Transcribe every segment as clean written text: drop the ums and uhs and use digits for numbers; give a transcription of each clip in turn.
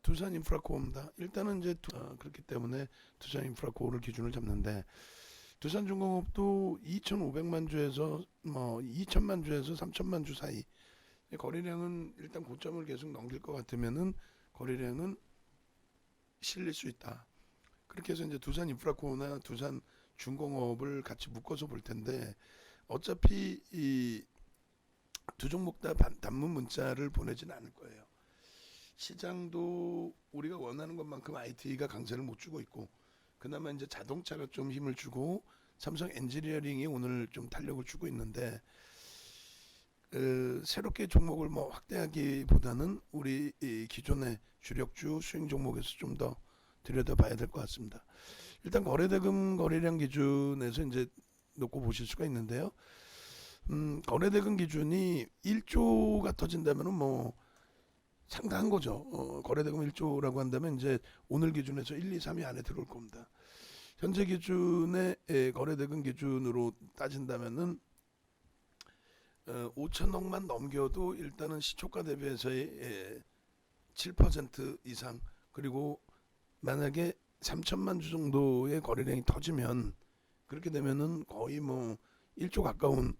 두산 인프라코어입니다. 일단은 이제 그렇기 때문에 두산 인프라코어를 기준을 잡는데 두산중공업도 2,500만 주에서 뭐 2천만 주에서 3천만 주 사이 거래량은 일단 고점을 계속 넘길 것 같으면은 거래량은 실릴 수 있다. 그렇게 해서 이제 두산 인프라코어나 두산 중공업을 같이 묶어서 볼 텐데 어차피 이 두 종목 다 단문 문자를 보내지는 않을 거예요. 시장도 우리가 원하는 것만큼 IT가 강세를 못 주고 있고 그나마 이제 자동차가 좀 힘을 주고 삼성 엔지니어링이 오늘 좀 탄력을 주고 있는데 새롭게 종목을 뭐 확대하기보다는 우리 이 기존의 주력주 수익 종목에서 좀 더 들여다봐야 될 것 같습니다. 일단 거래대금 거래량 기준에서 이제 놓고 보실 수가 있는데요. 거래대금 기준이 1조가 터진다면은 뭐 상당한 거죠. 거래대금 1조라고 한다면 이제 오늘 기준에서 1, 2, 3위 안에 들어올 겁니다. 현재 기준의 거래대금 기준으로 따진다면은 5천억만 넘겨도 일단은 시초가 대비해서의 7% 이상 그리고 만약에 3천만 주 정도의 거래량이 터지면 그렇게 되면은 거의 뭐 1조 가까운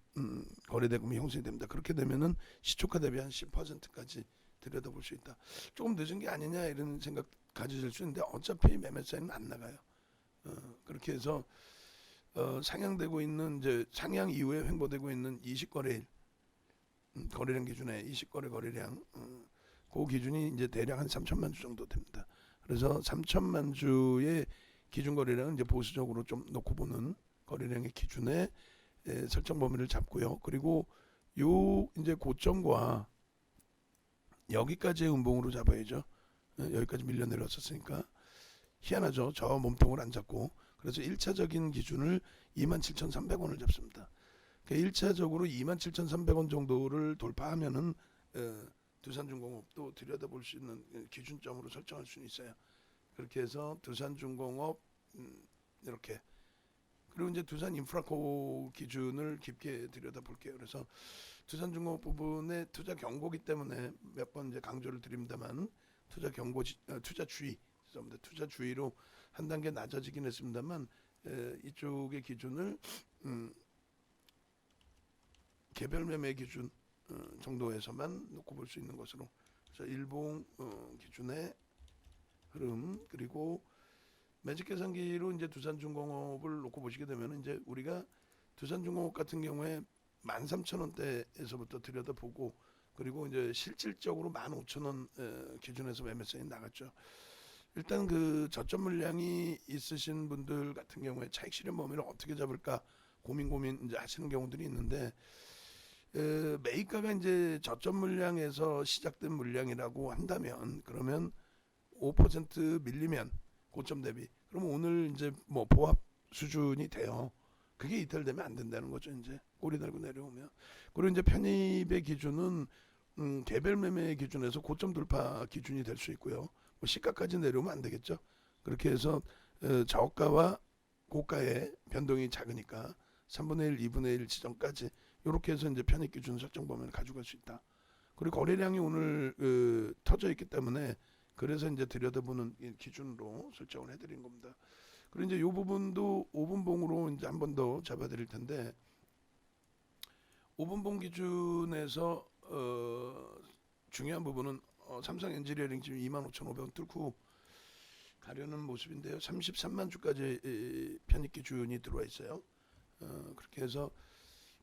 거래대금이 형성이 됩니다. 그렇게 되면은 시초가 대비 한 10%까지 들여다볼 수 있다. 조금 늦은 게 아니냐 이런 생각 가지실 수 있는데 어차피 매매 사이는 안 나가요. 그렇게 해서 상향되고 있는 이제 상향 이후에 횡보되고 있는 20거래일 거래량 기준에 20거래 거래량 그 기준이 이제 대략 한 3천만 주 정도 됩니다. 그래서 3천만 주의 기준 거래량은 이제 보수적으로 좀 놓고 보는 거래량의 기준에 설정 범위를 잡고요. 그리고 요 이제 고점과 여기까지의 음봉으로 잡아야죠. 여기까지 밀려 내려왔었으니까 희한하죠. 저 몸통을 안 잡고 그래서 1차적인 기준을 27,300원을 잡습니다. 그러니까 1차적으로 27,300원 정도를 돌파하면은 두산중공업도 들여다볼 수 있는 기준점으로 설정할 수는 있어요. 그렇게 해서 두산중공업 이렇게 그리고 이제 두산 인프라코 기준을 깊게 들여다볼게요. 그래서 두산중공업 부분의 투자 경고기 때문에 몇 번 이제 강조를 드립니다만 투자 경고 투자 주의 죄송합니다. 투자 주의로 한 단계 낮아지긴 했습니다만 이쪽의 기준을 개별 매매 기준 정도에서만 놓고 볼 수 있는 것으로 그래서 일봉 기준의 흐름 그리고 매직 계산기로 이제 두산중공업을 놓고 보시게 되면 이제 우리가 두산중공업 같은 경우에 13,000원대에서부터 들여다보고 그리고 이제 실질적으로 15,000원 기준에서 매매 사인 나갔죠. 일단 그 저점 물량이 있으신 분들 같은 경우에 차익 실현 범위를 어떻게 잡을까 고민 이제 하시는 경우들이 있는데 매입가가 이제 저점 물량에서 시작된 물량이라고 한다면 그러면 5% 밀리면 고점 대비 그러면 오늘 이제 뭐 보합 수준이 돼요. 그게 이탈되면 안 된다는 거죠. 이제 꼬리 달고 내려오면 그리고 이제 편입의 기준은 개별 매매 기준에서 고점 돌파 기준이 될 수 있고요. 뭐 시가까지 내려오면 안 되겠죠. 그렇게 해서 저가와 고가의 변동이 작으니까 3분의 1, 2분의 1 지점까지 이렇게 해서 이제 편입 기준 설정 범위를 가져갈 수 있다. 그리고 거래량이 오늘 터져 있기 때문에 그래서 이제 들여다보는 기준으로 설정을 해드린 겁니다. 그리고 이제 이 부분도 5분봉으로 이제 한 번 더 잡아드릴 텐데 5분봉 기준에서 중요한 부분은 삼성 엔지니어링 지금 25,500원 뚫고 가려는 모습인데요. 33만 주까지 편입 기준이 들어와 있어요. 그렇게 해서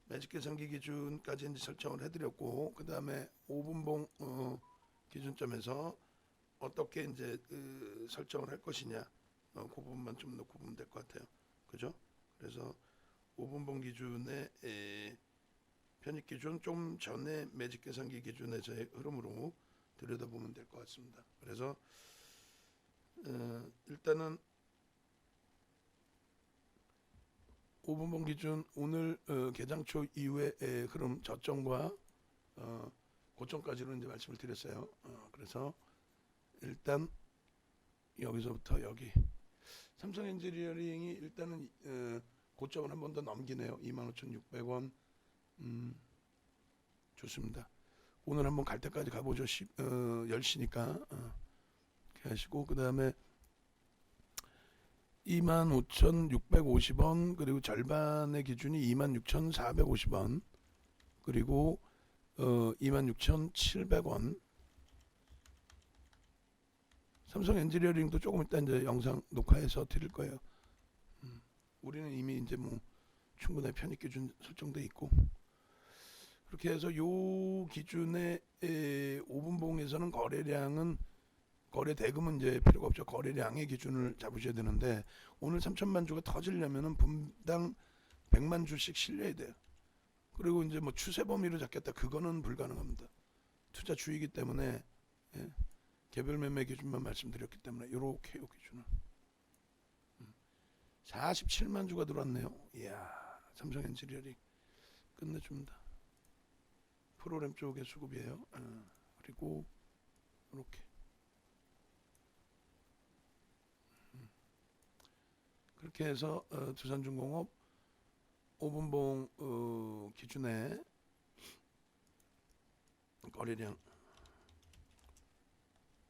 매직 계산기 기준까지 이제 설정을 해드렸고 그 다음에 5분봉 기준점에서 어떻게 이제 설정을 할 것이냐 그 부분만 좀 놓고 보면 될 것 같아요. 그죠? 그래서 5분봉 기준의 편입 기준 좀 전에 매직 계산기 기준에서의 흐름으로 들여다보면 될 것 같습니다. 그래서 일단은 5분봉 기준 오늘 개장 초 이후의 흐름 저점과 고점까지로 이제 말씀을 드렸어요. 그래서 일단 여기서부터 여기 삼성 엔지니어링이 일단은 고점을 한 번 더 넘기네요. 25,600원 좋습니다. 오늘 한번 갈 때까지 가보죠. 10시니까 이렇게 하시고 그 다음에 25,650원 그리고 절반의 기준이 26,450원 그리고 26,700원. 삼성 엔지니어링도 조금 이따 이제 영상 녹화해서 드릴 거예요. 우리는 이미 이제 뭐 충분히 편입 기준 설정돼 있고 그렇게 해서 요 기준의 5분봉에서는 거래량은 거래 대금은 이제 필요가 없죠. 거래량의 기준을 잡으셔야 되는데 오늘 3천만 주가 터지려면은 분당 100만 주씩 실려야 돼요. 그리고 이제 뭐 추세 범위로 잡겠다 그거는 불가능합니다. 투자 주이기 때문에 개별 매매 기준만 말씀드렸기 때문에 요렇게 요 기준은 47만 주가 들어왔네요. 이야 삼성 엔지니어링 끝내줍니다. 프로그램 쪽의 수급이에요. 그리고 이렇게 그렇게 해서 두산중공업 5분봉 기준에 거래량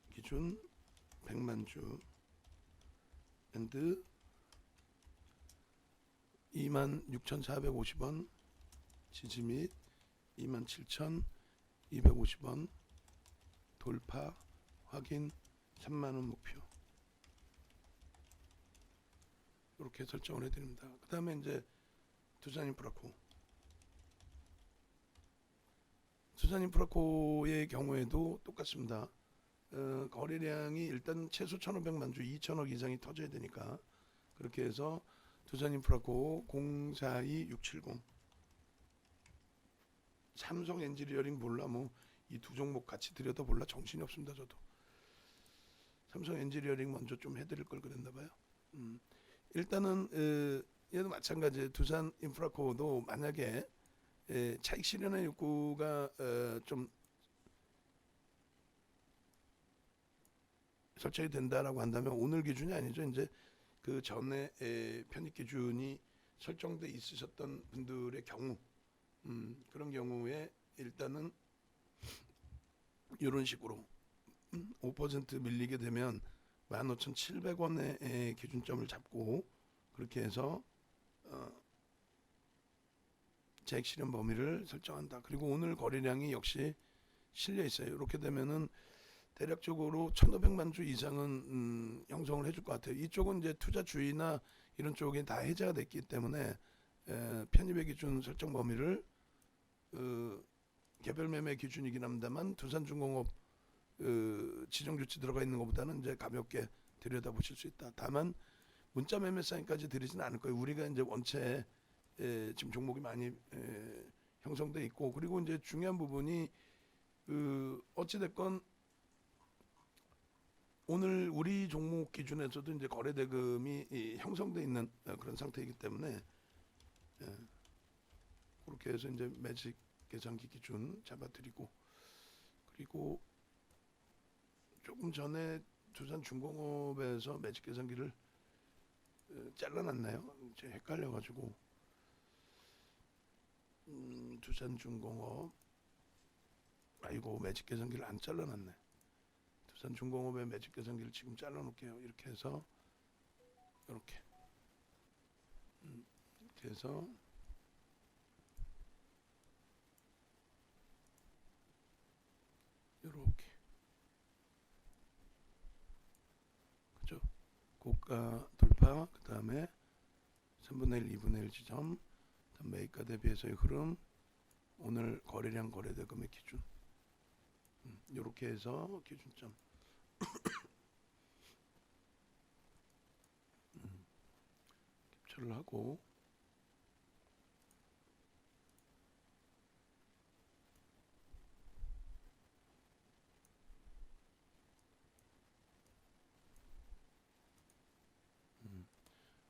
기준 100만 주 밴드 26,450원 지지 및 27,250원 돌파 확인 3만원 목표 이렇게 설정을 해드립니다. 그 다음에 이제 두산인프라코의 경우에도 똑같습니다. 거래량이 일단 최소 1,500만 주 2천억 이상이 터져야 되니까 그렇게 해서 두산인프라코 042670 삼성 엔지니어링 몰라 뭐 이 두 종목 같이 들여다 몰라 정신이 없습니다. 저도 삼성 엔지니어링 먼저 좀 해드릴 걸 그랬나 봐요. 일단은 얘도 마찬가지 두산인프라코도 만약에 차익 실현의 욕구가 좀 설정이 된다라고 한다면 오늘 기준이 아니죠. 이제 그 전에 편입 기준이 설정돼 있으셨던 분들의 경우 그런 경우에 일단은 이런 식으로 5% 밀리게 되면 15,700원의 기준점을 잡고 그렇게 해서 차익 실현 범위를 설정한다. 그리고 오늘 거래량이 역시 실려 있어요. 이렇게 되면은 대략적으로 1,500만 주 이상은 형성을 해줄 것 같아요. 이쪽은 이제 투자 주의나 이런 쪽이 다 해제가 됐기 때문에 편입의 기준 설정 범위를 개별 매매 기준이긴 합니다만 두산중공업 지정 조치 들어가 있는 것보다는 이제 가볍게 들여다 보실 수 있다. 다만 문자 매매 사인까지 드리지는 않을 거예요. 우리가 이제 원체 지금 종목이 많이 형성돼 있고 그리고 이제 중요한 부분이 어찌 됐건 오늘 우리 종목 기준에서도 이제 거래 대금이 형성돼 있는 그런 상태이기 때문에 그렇게 해서 이제 매직 계산기 기준 잡아드리고 그리고 조금 전에 두산중공업에서 매직 계산기를 잘라놨나요? 이제 헷갈려가지고 두산중공업 아이고 매직 계산기를 안 잘라놨네. 두산중공업의 매직 계산기를 지금 잘라놓을게요. 이렇게 해서 이렇게 해서 이렇게 그죠? 고가 돌파 그 다음에 3분의 1, 2분의 1 지점 다음 매입가 대비해서의 흐름 오늘 거래량 거래대금의 기준 이렇게 해서 기준점 캡처를 하고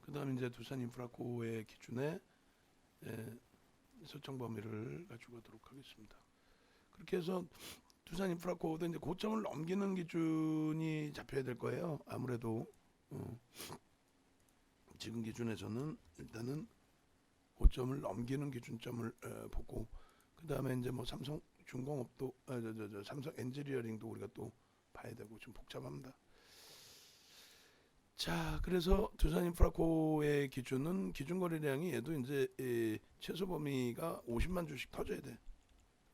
그 다음에 이제 두산인프라코의 기준에 설정 범위를 가지고 가도록 하겠습니다. 그렇게 해서 두산인프라코도 이제 고점을 넘기는 기준이 잡혀야 될 거예요. 아무래도 지금 기준에서는 일단은 고점을 넘기는 기준점을 보고 그 다음에 이제 뭐 삼성중공업도 삼성 엔지니어링도 우리가 또 봐야 되고 좀 복잡합니다. 자, 그래서 두산인프라코의 기준은 기준 거래량이 얘도 이제 최소 범위가 50만 주씩 터져야 돼.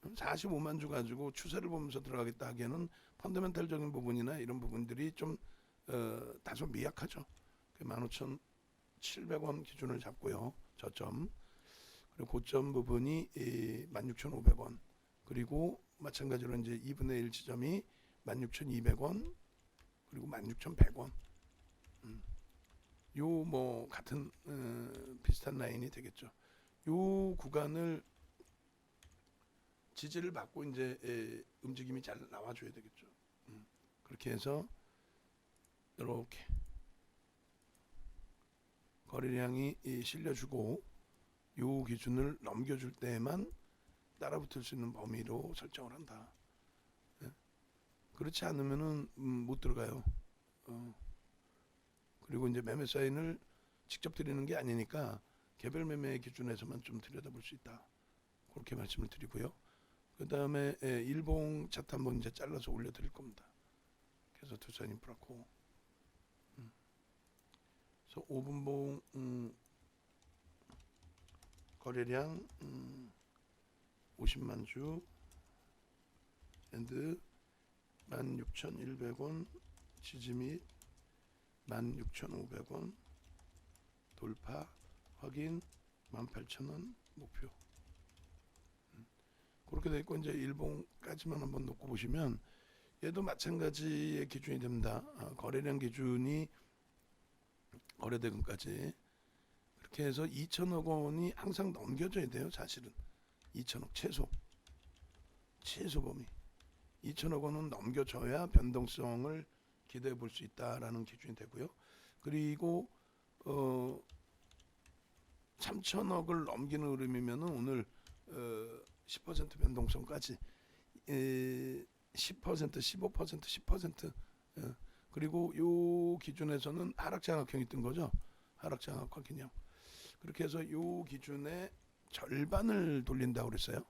45만 주 가지고 추세를 보면서 들어가겠다 하기에는 펀더멘탈적인 부분이나 이런 부분들이 좀 다소 미약하죠. 15,700원 기준을 잡고요. 저점. 그리고 고점 부분이 16,500원. 그리고 마찬가지로 이제 2분의 1 지점이 16,200원. 그리고 16,100원. 요 뭐 같은 비슷한 라인이 되겠죠. 요 구간을 지지를 받고 이제 움직임이 잘 나와줘야 되겠죠. 그렇게 해서 이렇게 거래량이 실려주고 요 기준을 넘겨줄 때만 따라붙을 수 있는 범위로 설정을 한다. 그렇지 않으면은 못 들어가요. 그리고 이제 매매 사인을 직접 드리는 게 아니니까 개별 매매 기준에서만 좀 들여다볼 수 있다. 그렇게 말씀을 드리고요. 그 다음에 일봉 차트 한번 이제 잘라서 올려드릴 겁니다. 그래서 두산인프라코. 그래서 5분봉 거래량 50만 주 앤드 16,100원 지지 및 16,500원 돌파 확인 18,000원 목표. 그렇게 돼 있고 이제 일봉까지만 한번 놓고 보시면 얘도 마찬가지의 기준이 됩니다. 거래량 기준이 거래대금까지 그렇게 해서 2천억 원이 항상 넘겨져야 돼요. 사실은 2천억 최소 범위 2천억 원은 넘겨져야 변동성을 기대해 볼 수 있다라는 기준이 되고요. 그리고 3천억을 넘기는 흐름이면은 오늘 10% 변동성까지 10%, 15%, 10% 그리고 요 기준에서는 하락 장악형이 뜬 거죠. 하락 장악 확인형. 그렇게 해서 요 기준의 절반을 돌린다고 그랬어요.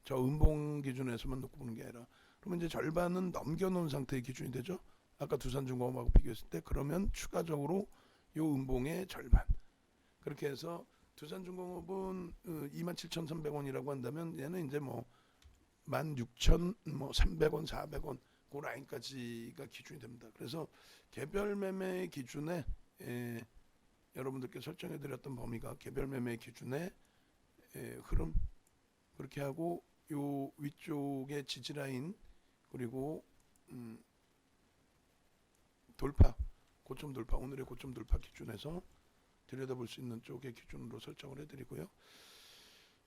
저 음봉 기준에서만 놓고 보는 게 아니라 그러면 이제 절반은 넘겨놓은 상태의 기준이 되죠. 아까 두산중공업하고 비교했을 때 그러면 추가적으로 요 음봉의 절반. 그렇게 해서 두산중공업은 27,300원이라고 한다면 얘는 이제 뭐 16,300원, 400원 그 라인까지가 기준이 됩니다. 그래서 개별 매매 기준에 여러분들께 설정해 드렸던 범위가 개별 매매 기준의 흐름 그렇게 하고 요 위쪽의 지지 라인 그리고 돌파 고점 돌파 오늘의 고점 돌파 기준에서 들여다볼 수 있는 쪽의 기준으로 설정을 해드리고요.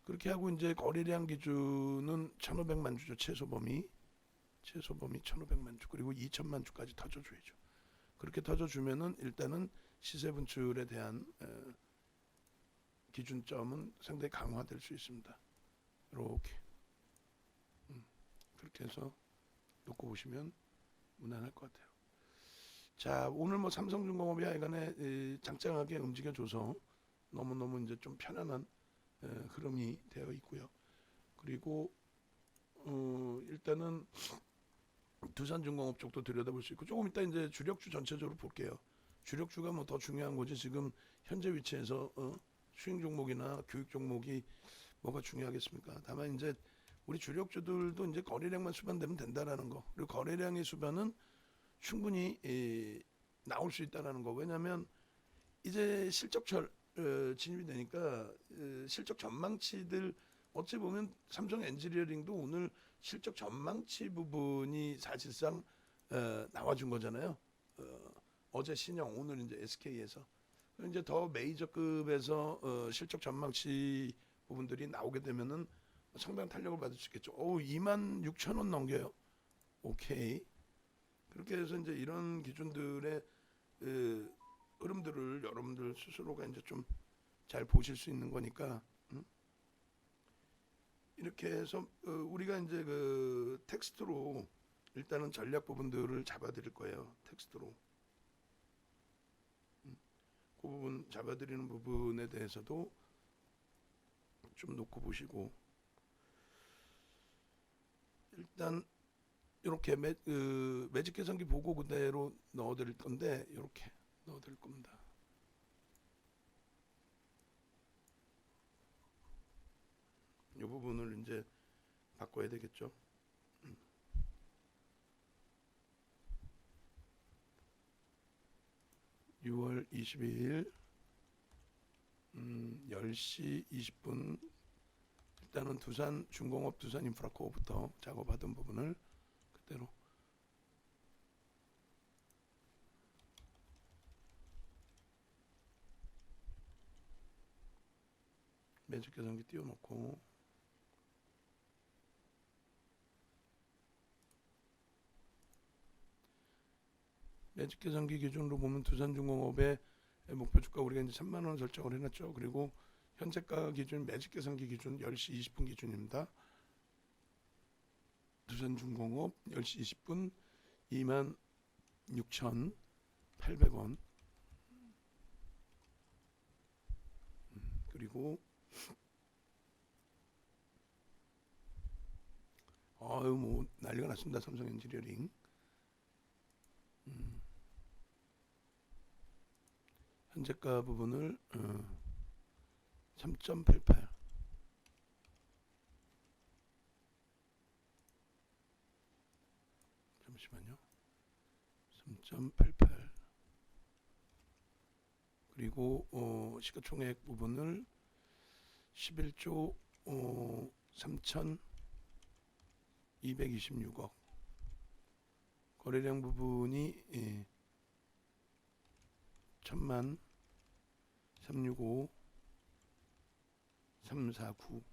그렇게 하고 이제 거래량 기준은 1,500만 주죠. 최소 범위 1,500만 주 그리고 2,000만 주까지 터져줘야죠. 그렇게 터져주면은 일단은 시세 분출에 대한 기준점은 상당히 강화될 수 있습니다. 이렇게 그렇게 해서 놓고 보시면 무난할 것 같아요. 자, 오늘 뭐 삼성중공업이 하여간에 짱짱하게 움직여줘서 너무너무 이제 좀 편안한 흐름이 되어 있고요. 그리고 일단은 두산중공업 쪽도 들여다볼 수 있고 조금 이따 이제 주력주 전체적으로 볼게요. 주력주가 뭐 더 중요한 거지 지금 현재 위치에서 수익 종목이나 교육 종목이 뭐가 중요하겠습니까? 다만 이제 우리 주력주들도 이제 거래량만 수반되면 된다라는 거. 그리고 거래량의 수반은 충분히 나올 수 있다라는 거. 왜냐하면 이제 실적철 진입이 되니까 실적 전망치들 어찌 보면 삼성 엔지니어링도 오늘 실적 전망치 부분이 사실상 나와준 거잖아요. 어제 신영, 오늘 이제 SK에서 이제 더 메이저급에서 실적 전망치 부분들이 나오게 되면은 상당한 탄력을 받을 수 있겠죠. 26,000원 넘겨요. 오케이. 그렇게 해서 이제 이런 기준들의 흐름들을 여러분들 스스로가 이제 좀 잘 보실 수 있는 거니까 이렇게 해서 우리가 이제 그 텍스트로 일단은 전략 부분들을 잡아드릴 거예요. 텍스트로 그 부분 잡아드리는 부분에 대해서도 좀 놓고 보시고 일단 이렇게 매직 계산기 보고 그대로 넣어드릴 건데 이렇게 넣어드릴 겁니다. 이 부분을 이제 바꿔야 되겠죠. 6월 22일 10시 20분 일단은 두산중공업 두산인프라코어부터 작업하던 부분을 그대로 매직 계산기 띄워놓고 매직 계산기 기준으로 보면 두산중공업의 목표 주가 우리가 이제 3만 원 설정을 해놨죠. 그리고 현재가 기준 매직 계산기 기준 10시 20분 기준입니다. 두산중공업 10시 20분 26,800원. 그리고 뭐 난리가 났습니다. 삼성 엔지니어링. 현재가 부분을 3.88 잠시만요. 3.88 그리고 시가총액 부분을 11조 3,226억 거래량 부분이 1,000만 365 349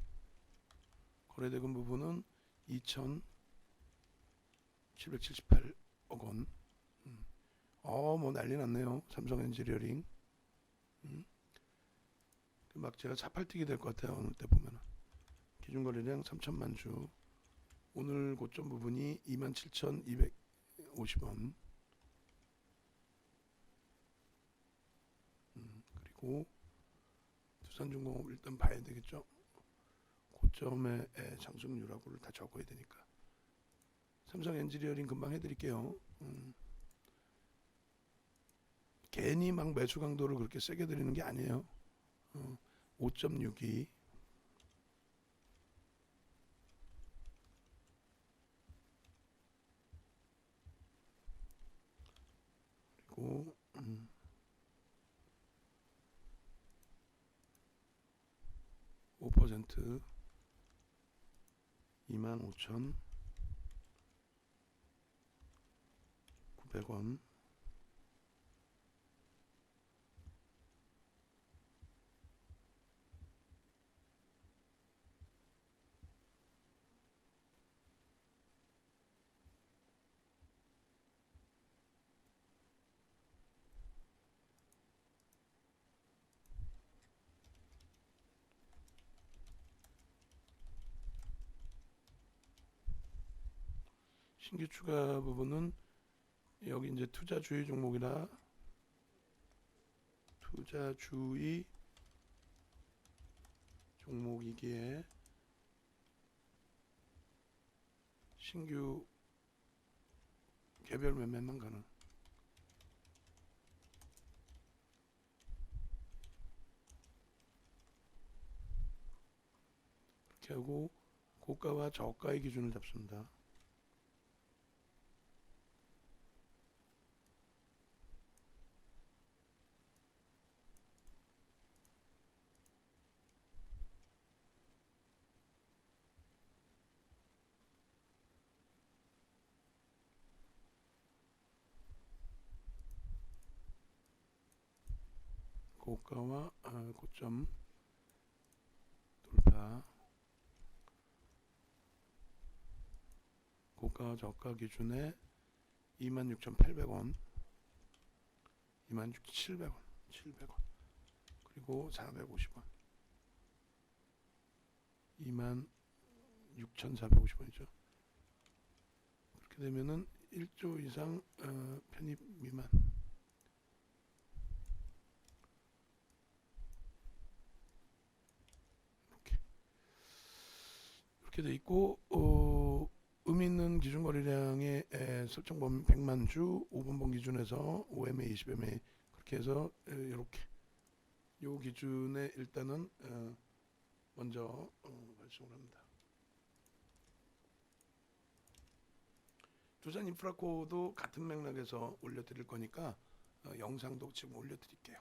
거래대금 부분은 2,778억 원. 뭐 난리 났네요. 삼성 엔지니어링. 막 제가 차팔뛰기 될 것 같아요. 오늘 때 보면은 기준 거래량 3천만 주. 오늘 고점 부분이 27,250원. 그리고 두산중공업 일단 봐야 되겠죠. 고점의 장중률하고를 다 적어야 되니까. 삼성 엔지니어링 금방 해드릴게요. 괜히 막 매수 강도를 그렇게 세게 드리는 게 아니에요. 5.62 그리고 5% 25,900원. 신규 추가 부분은 여기 이제 투자주의 종목이라 투자주의 종목이기에 신규 개별 매매만 가능. 이렇게 하고 고가와 저가의 기준을 잡습니다. 고가와 고점 돌파. 고가 저가 기준에 26,800원 26,700원 700원 그리고 450원 26,450원이죠. 그렇게 되면은 1조 이상 편입 미만. 이렇게 돼 있고 의미 있는 기준 거래량의 설정 범위 100만 주 5분봉 기준에서 5MA, 20MA 그렇게 해서 이렇게 요 기준에 일단은 먼저 발송을 합니다. 두산 인프라코도 같은 맥락에서 올려드릴 거니까 영상도 지금 올려드릴게요.